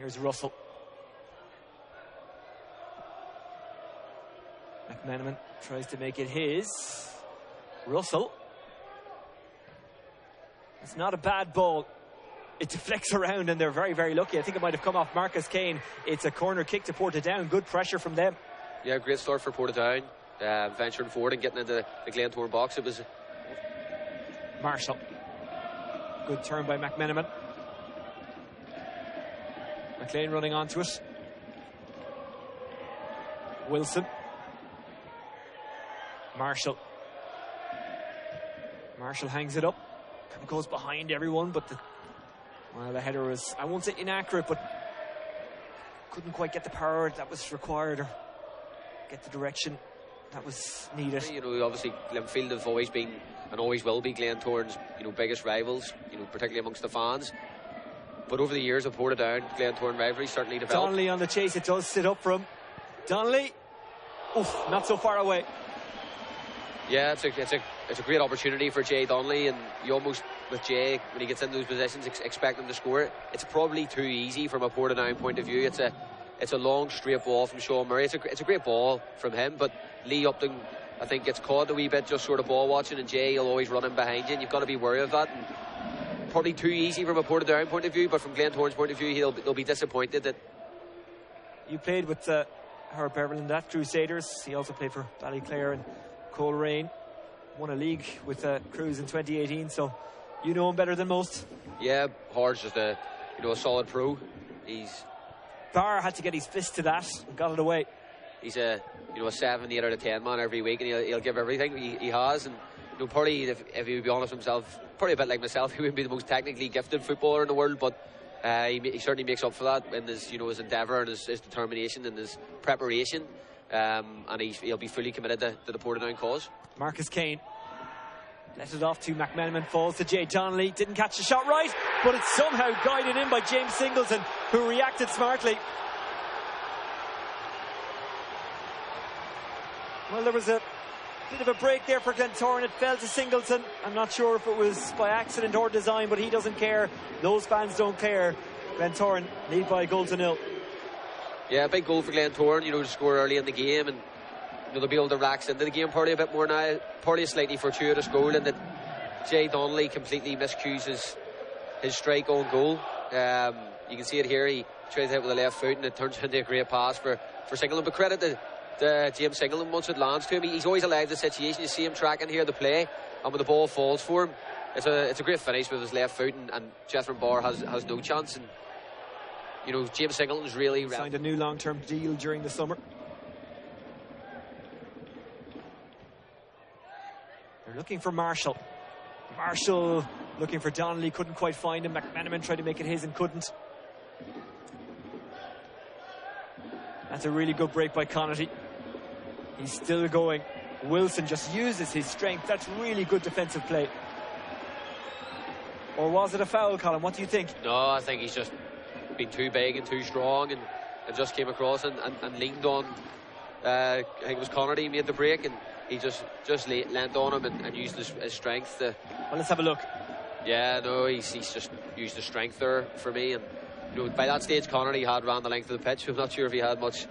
Here's Russell. McMenamin tries to make it his. Russell. It's not a bad ball. It deflects around and they're very, very lucky. I think it might have come off Marcus Kane. It's a corner kick to Portadown. Good pressure from them. Yeah, great start for Portadown. Venturing forward and getting into the Glentoran box. It was Marshall. Good turn by McMenamin. McLean running onto it. Wilson. Marshall. Marshall hangs it up. Kind of goes behind everyone, but the header was, I won't say inaccurate, but couldn't quite get the power that was required or get the direction that was needed. You know, obviously Glenfield have always been and always will be Glentoran's, biggest rivals, particularly amongst the fans. But over the years of Portadown, Glentoran rivalry certainly developed. Donnelly on the chase, it does sit up for him. Donnelly, oof, not so far away. Yeah, it's a great opportunity for Jay Donnelly, and you almost, with Jay, when he gets in those positions, expect him to score it. It's probably too easy from a Portadown point of view. It's a long straight ball from Sean Murray. It's a great ball from him, but Lee Upton, I think, gets caught a wee bit just sort of ball watching, and Jay will always run in behind you, and you've got to be wary of that. And probably too easy from a Portadown point of view, but from Glentoran's point of view, they'll be disappointed that. You played with Herb Beverland at Crusaders. He also played for Ballyclare and Coleraine. Won a league with Cruise in 2018, so you know him better than most. Yeah, Hard's just a solid pro. Barr had to get his fist to that and got it away. He's a 7, 8 out of 10 man every week, and he'll give everything he has. And probably if he would be honest with himself, probably a bit like myself, he wouldn't be the most technically gifted footballer in the world, but he certainly makes up for that in his his endeavour and his determination and his preparation. And he'll be fully committed to the Portadown cause. Marcus Kane let it off to McMenamin, falls to Jay Donnelly, didn't catch the shot right, but it's somehow guided in by James Singleton, who reacted smartly. Well, there was a bit of a break there for Glentoran. It fell to Singleton. I'm not sure if it was by accident or design, but he doesn't care. Those fans don't care. Glentoran lead by a goal to 0. Yeah, big goal for Glentoran, to score early in the game, and they'll be able to relax into the game probably a bit more now. Probably a slightly fortuitous goal, and that Jay Donnelly completely miscues his strike on goal. You can see it here. He tries to hit with the left foot, and it turns into a great pass for Singleton. But credit to James Singleton once it lands to him. He's always alive to the situation. You see him tracking here the play, and when the ball falls for him, it's a great finish with his left foot, and Jethro Barr has no chance. And James Singleton's really signed a new long-term deal during the summer. They're looking for Marshall. Marshall looking for Donnelly, couldn't quite find him. McMenamin tried to make it his and couldn't. That's a really good break by Connaughty. He's still going. Wilson just uses his strength. That's really good defensive play. Or was it a foul, Colin? What do you think? No, I think he's just been too big and too strong, and just came across and leaned on. I think it was Connaughty made the break, and he just leaned on him and used his strength to. Well, let's have a look. Yeah, no, he's just used his strength there for me, and by that stage Connaughty had ran the length of the pitch. I'm not sure if he had much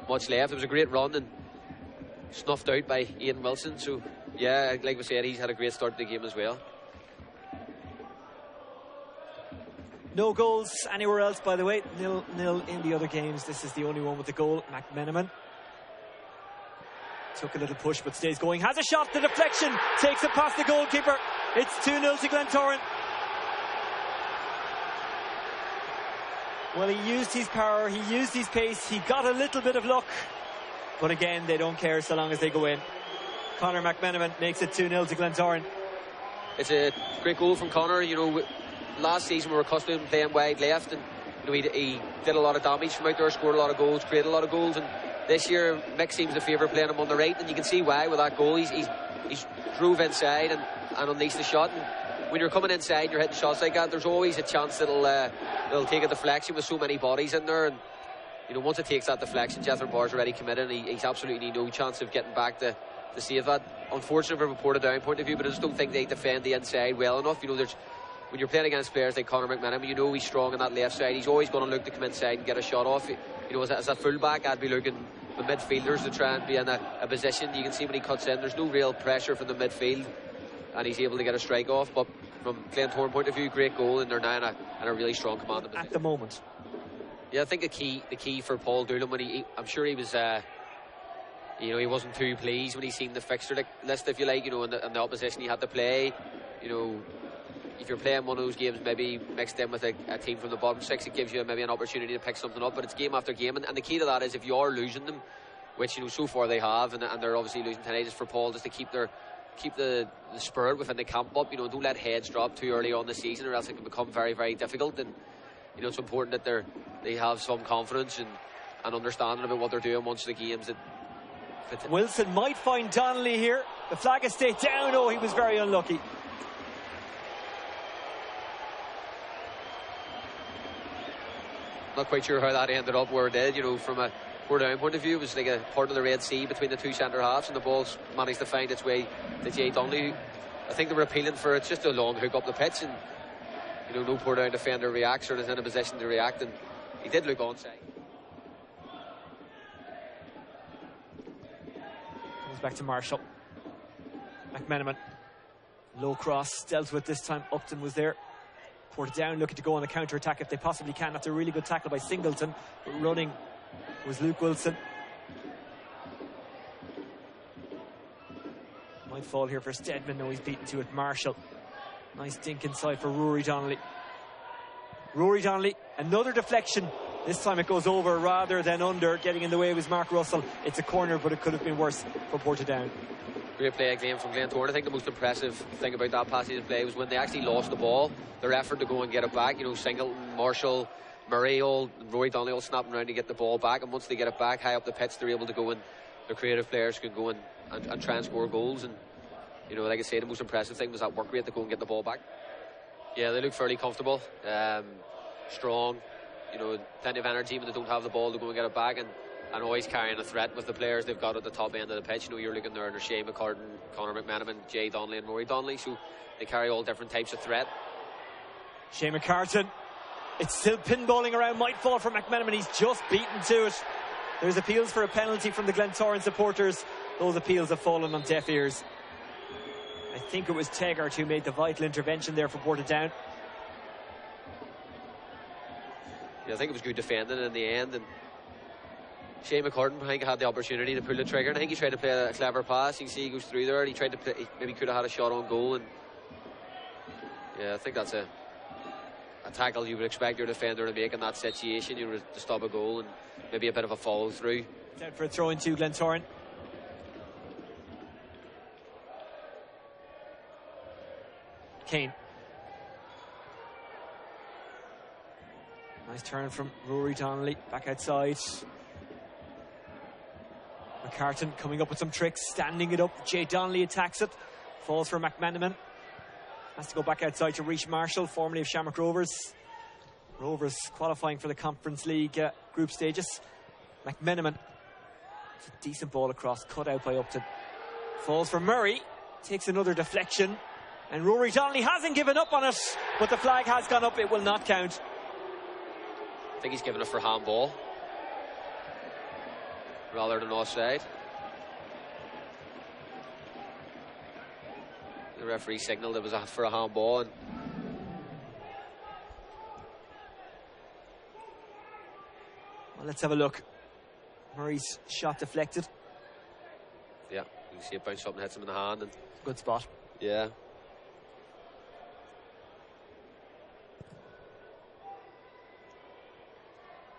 left. It was a great run and snuffed out by Ian Wilson. So yeah, like we said, he's had a great start to the game as well. No goals anywhere else, by the way. 0-0 in the other games. This is the only one with the goal. McMenamin took a little push but stays going. Has a shot, the deflection takes it past the goalkeeper. It's 2-0 to Glentoran. Well, he used his power, he used his pace, he got a little bit of luck, but again, they don't care so long as they go in. Conor McMenamin makes it 2-0 to Glentoran. It's a great goal from Conor. Last season we were accustomed to him playing wide left, and he did a lot of damage from out there, scored a lot of goals, created a lot of goals, and this year Mick seems to favour playing him on the right, and you can see why with that goal. He's drove inside and unleashed the shot, and when you're coming inside and you're hitting shots like that, there's always a chance that it'll take a deflection with so many bodies in there, and once it takes that deflection, Jethro Barr's already committed, and he's absolutely no chance of getting back to save that. Unfortunate from a Portadown point of view, but I just don't think they defend the inside well enough. when you're playing against players like Conor McManaman, you know he's strong on that left side. He's always going to look to come inside and get a shot off. You know, as a fullback, I'd be looking for midfielders to try and be in a position. You can see when he cuts in, there's no real pressure from the midfield, and he's able to get a strike off. But from Glentoran point of view, great goal, and they're now in a really strong command of position at the moment. Yeah, I think the key for Paul Doolan, I'm sure he was, you know, he wasn't too pleased when he seen the fixture list, if you like, you know, and the opposition he had to play. You know, if you're playing one of those games maybe mixed in with a team from the bottom six, it gives you maybe an opportunity to pick something up, but it's game after game, and the key to that is if you are losing them, which, you know, so far they have, and they're obviously losing tonight, is for Paul just to keep the spirit within the camp up. You know, don't let heads drop too early on the season, or else it can become very, very difficult. And you know, it's important that they have some confidence and understanding about what they're doing once the games. Wilson might find Donnelly here. The flag has stayed down. Oh, he was very unlucky. Not quite sure how that ended up where it did. You know, from a Portadown point of view, it was like a part of the Red Sea between the two centre halves, and the ball's managed to find its way to Jay Donnelly. I think they were appealing for it's just a long hook up the pitch, and you know, no Portadown defender reacts or is in a position to react, and he did look onside. Comes back to Marshall. McManaman. Low cross, dealt with this time. Upton was there. Portadown looking to go on the counter-attack if they possibly can. That's a really good tackle by Singleton. But running was Luke Wilson. Might fall here for Steadman. No, he's beaten to it. Marshall. Nice dink inside for Rory Donnelly. Rory Donnelly, another deflection. This time it goes over rather than under. Getting in the way was Mark Russell. It's a corner, but it could have been worse for Portadown. Great play again from Glentoran. I think the most impressive thing about that passage of play was when they actually lost the ball, their effort to go and get it back. You know, Singleton, Marshall, Murray, Rory Donnelly all snapping around to get the ball back, and once they get it back high up the pitch, they're able to go and the creative players can go and try and score goals. And you know, like I say, the most impressive thing was that work rate to go and get the ball back. Yeah, they look fairly comfortable, strong, you know, plenty of energy when they don't have the ball to go and get it back, and always carrying a threat with the players they've got at the top end of the pitch. You know, you're looking there under Shea McCartan, Conor McManaman, Jay Donnelly and Rory Donnelly, so they carry all different types of threat. Shea McCartan, it's still pinballing around, might fall for McManaman. He's just beaten to it. There's appeals for a penalty from the Glentoran supporters. Those appeals have fallen on deaf ears. I think it was Taggart who made the vital intervention there for Portadown. Yeah, I think it was good defending in the end, and Shea McCartan, I think, had the opportunity to pull the trigger, and I think he tried to play a clever pass. You can see he goes through there, and he tried to play, maybe could have had a shot on goal, and yeah, I think that's a tackle you would expect your defender to make in that situation, you know, to stop a goal, and maybe a bit of a follow through. It's out for a throw into Glentoran. Kane. Nice turn from Rory Donnelly, back outside. McCartan coming up with some tricks, standing it up. Jay Donnelly attacks it, falls for McManaman. Has to go back outside to reach Marshall, formerly of Shamrock Rovers. Rovers qualifying for the Conference League group stages. McManaman, it's a decent ball across, cut out by Upton. Falls for Murray, takes another deflection. And Rory Donnelly hasn't given up on it, but the flag has gone up. It will not count. I think he's given it for handball rather than offside. The referee signalled it was for a handball, and well, let's have a look. Murray's shot deflected. Yeah, you can see it bounce up and hits him in the hand. And good spot. Yeah.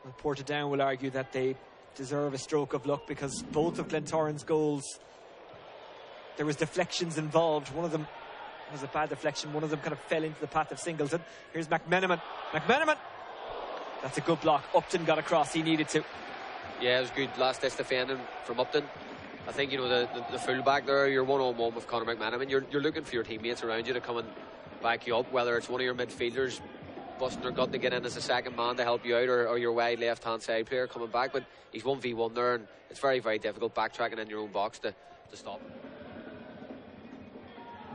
Well, Portadown will argue that they deserve a stroke of luck because both of Glentoran's goals, there was deflections involved. One of them was a bad deflection. One of them kind of fell into the path of Singleton. Here's McManaman. McManaman! That's a good block. Upton got across. He needed to. Yeah, it was good last-ditch defending from Upton. I think, you know, the full-back there, you're one-on-one with Conor McManaman. You're looking for your teammates around you to come and back you up, whether it's one of your midfielders busting their gut to get in as a second man to help you out, or your wide left-hand side player coming back. But he's 1v1 there, and it's very, very difficult backtracking in your own box to stop him.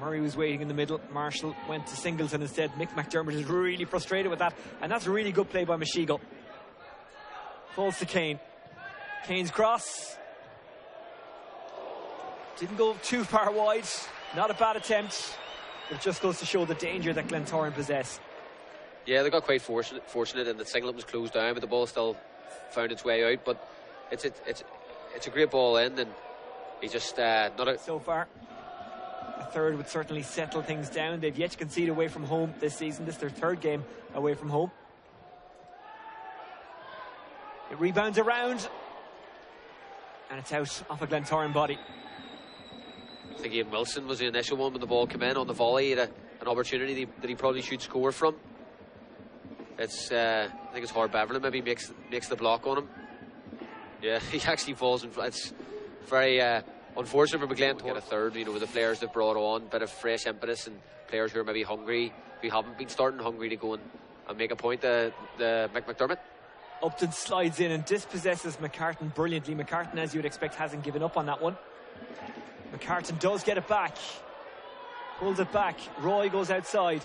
Murray was waiting in the middle. Marshall went to Singleton instead. Mick McDermott is really frustrated with that, and that's a really good play by Mashigo. Falls to Kane. Kane's cross. Didn't go too far wide. Not a bad attempt. It just goes to show the danger that Glentoran possess. Yeah, they got quite fortunate and the Singleton was closed down, but the ball still found its way out. But it's a great ball in, and he just not a... So far, a third would certainly settle things down. They've yet to concede away from home this season. This is their third game away from home. It rebounds around, and it's out off a Glentoran body. I think Ian Wilson was the initial one when the ball came in on the volley. He had an opportunity that he probably should score from. It's I think it's Hard Beverly maybe makes the block on him. Yeah, he actually falls in. It's very unfortunate for Glentoran to get a third. You know, with the players they've brought on, bit of fresh impetus, and players who are maybe hungry, who haven't been starting hungry to go and make a point. The Mick McDermott. Upton slides in and dispossesses McCartan brilliantly. McCartan, as you would expect, hasn't given up on that one. McCartan does get it back. Pulls it back. Roy goes outside.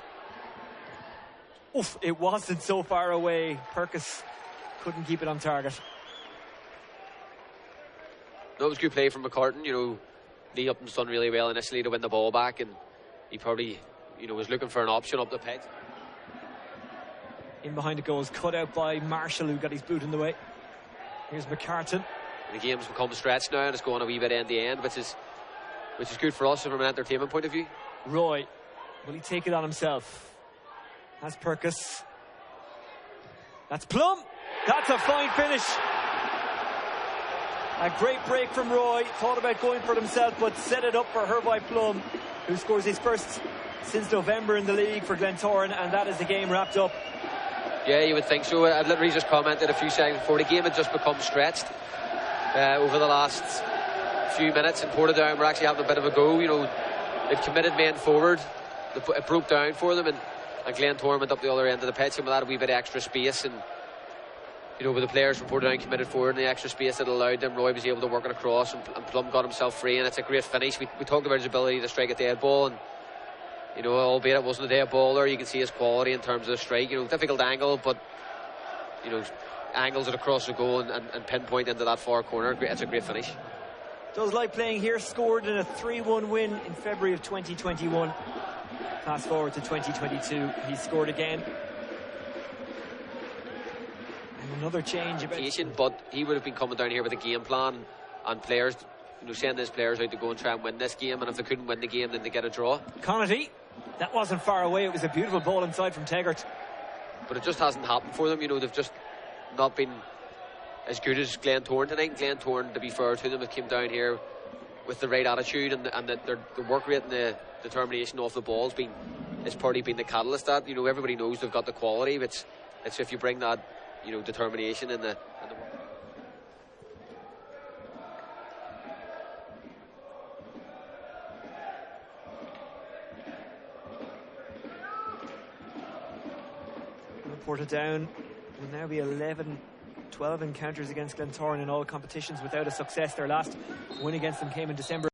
Oof, it wasn't so far away. Perkis couldn't keep it on target. No, it was good play from McCartan. You know, Lee Upton's done really well initially to win the ball back, and he probably, you know, was looking for an option up the pitch. In behind the goals, cut out by Marshall, who got his boot in the way. Here's McCartan. The game's become stretched now, and it's going a wee bit end to end, which is good for us from an entertainment point of view. Roy, will he take it on himself? That's Perkis. That's Plum. That's a fine finish. A great break from Roy. Thought about going for it himself, but set it up for Herby Plum, who scores his first since November in the league for Glentoran, and that is the game wrapped up. Yeah, you would think so. I literally just commented a few seconds before the game had just become stretched over the last few minutes, and Portadown were actually having a bit of a go. You know, they'd committed men forward. It broke down for them, and Glentoran went up the other end of the pitch, and with that a wee bit of extra space, and you know, with the players from Portadown committed forward and the extra space that allowed them, Roy was able to work it across, and Plum got himself free, and it's a great finish. We talked about his ability to strike a dead ball, and you know, albeit it wasn't a dead ball there, you can see his quality in terms of the strike. You know, difficult angle, but you know, angles it across the goal and pinpoint into that far corner. It's a great finish. Does like playing here. Scored in a 3-1 win in February of 2021. Fast forward to 2022, he scored again. And another change. But he would have been coming down here with a game plan and players, you know, sending his players out to go and try and win this game. And if they couldn't win the game, then they get a draw. Connaughty, that wasn't far away. It was a beautiful ball inside from Taggart. But it just hasn't happened for them. You know, they've just not been as good as Glentoran tonight. Glentoran, to be fair to them, have came down here with the right attitude, and the work rate and the determination off the ball has probably been the catalyst. That, you know, everybody knows they've got the quality, but it's if you bring that, you know, determination and the work. Portadown will now be 12 encounters against Glentoran in all competitions without a success. Their last win against them came in December.